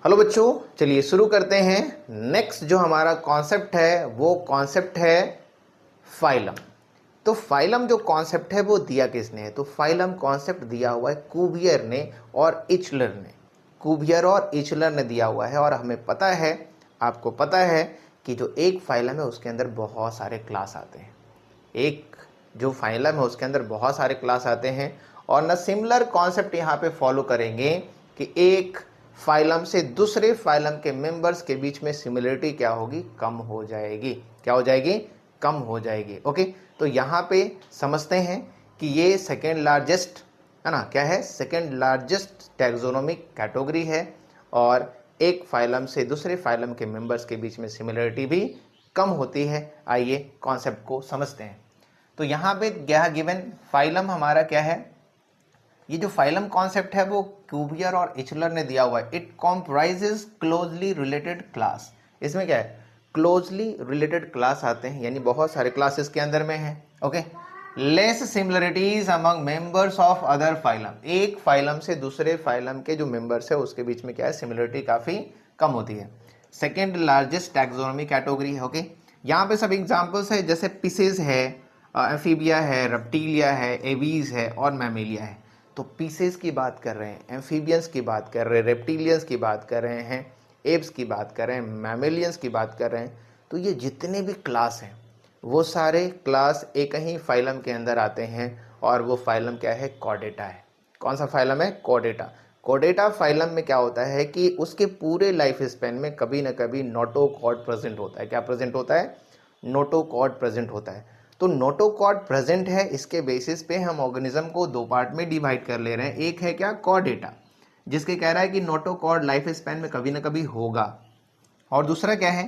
Hello बच्चों, चलिए शुरू करते हैं। नेक्स्ट जो हमारा कॉन्सेप्ट है वो कॉन्सेप्ट है फाइलम। तो फाइलम जो कॉन्सेप्ट है वो दिया किसने है? तो फाइलम कॉन्सेप्ट दिया हुआ है कुवियर ने और इचलर ने। कुवियर और इचलर ने दिया हुआ है और हमें पता है, आपको पता है कि जो एक फाइलम है उसके अंदर बहुत सारे क्लास आते हैं। एक जो फाइलम है उसके अंदर बहुत सारे क्लास आते हैं और न सिमिलर कॉन्सेप्ट यहाँ पे फॉलो करेंगे कि एक फाइलम से दूसरे फाइलम के मेंबर्स के बीच में सिमिलरिटी क्या होगी? कम हो जाएगी। क्या हो जाएगी? कम हो जाएगी। ओके, तो यहाँ पे समझते हैं कि ये सेकेंड लार्जेस्ट है ना, क्या है? सेकेंड लार्जेस्ट टैक्सोनॉमिक कैटेगरी है और एक फाइलम से दूसरे फाइलम के मेंबर्स के बीच में सिमिलरिटी भी कम होती है। आइए कॉन्सेप्ट को समझते हैं। तो यहाँ पे क्या गिवन फाइलम हमारा क्या है? ये जो फाइलम कॉन्सेप्ट है वो क्यूवियर और इचलर ने दिया हुआ है। It comprises closely related class. इसमें क्या है? क्लोजली रिलेटेड क्लास आते हैं, यानी बहुत सारे क्लासेस के अंदर में है। Okay, less similarities among members of other phylum. एक फाइलम से दूसरे फाइलम के जो मेंबर्स है उसके बीच में क्या है? सिमिलरिटी काफी कम होती है। सेकेंड लार्जेस्ट टैक्सोनॉमी कैटेगरी है। ओके, यहाँ पे सब एग्जांपल्स है, जैसे पिसेस है, एम्फीबिया है, रेप्टिलिया है, एवीज है और मैमेलिया है। तो पीसेस की बात कर रहे हैं, एम्फीबियंस की बात कर रहे हैं, रेप्टिलियंस की बात कर रहे हैं, एप्स की बात कर रहे हैं, मैमेलियंस की बात कर रहे हैं। तो ये जितने भी क्लास हैं वो सारे क्लास एक ही फाइलम के अंदर आते हैं और वो फाइलम क्या है? कॉर्डेटा है। कौन सा फाइलम है? कॉर्डेटा। कॉर्डेटा फाइलम में क्या होता है कि उसके पूरे लाइफ स्पेन में कभी ना कभी नोटोकॉर्ड प्रेजेंट होता है। क्या प्रेजेंट होता है? नोटोकॉर्ड प्रेजेंट होता है। तो नोटोकॉर्ड प्रेजेंट है, इसके बेसिस पे हम ऑर्गेनिज्म को दो पार्ट में डिवाइड कर ले रहे हैं। एक है क्या? कॉर्डेटा, जिसके कह रहा है कि नोटोकॉर्ड लाइफ स्पैन में कभी ना कभी होगा। और दूसरा क्या है?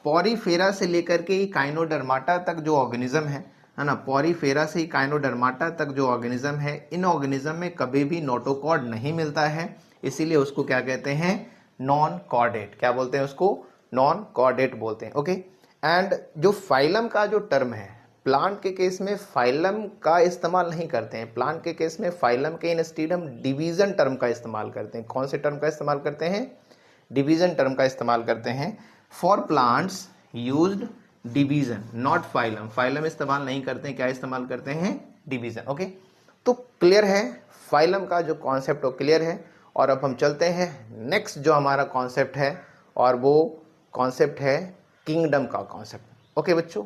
पॉरीफेरा से लेकर के काइनोडर्माटा तक जो ऑर्गेनिज्म है ना, पॉरीफेरा से काइनोडर्माटा तक जो ऑर्गेनिज्म है, इन ऑर्गेनिज्म में कभी भी नोटोकॉर्ड नहीं मिलता है। इसीलिए उसको क्या कहते हैं? Non chordate. क्या बोलते हैं उसको? नॉन कॉर्डेट बोलते हैं। ओके, एंड जो फाइलम का जो टर्म है, प्लांट के केस में फाइलम का इस्तेमाल नहीं करते हैं। प्लांट के केस में फाइलम के इंस्टीड हम डिवीजन टर्म का इस्तेमाल करते हैं। कौन से टर्म का इस्तेमाल करते हैं? डिवीजन टर्म का इस्तेमाल करते हैं। For plants used division not phylum. Phylum इस्तेमाल नहीं करते हैं, क्या इस्तेमाल करते हैं? डिवीजन। ओके, तो क्लियर है फाइलम का जो कॉन्सेप्ट, वो क्लियर है। और अब हम चलते हैं नेक्स्ट जो हमारा कॉन्सेप्ट है, और वो कॉन्सेप्ट है किंगडम का कॉन्सेप्ट। ओके बच्चों,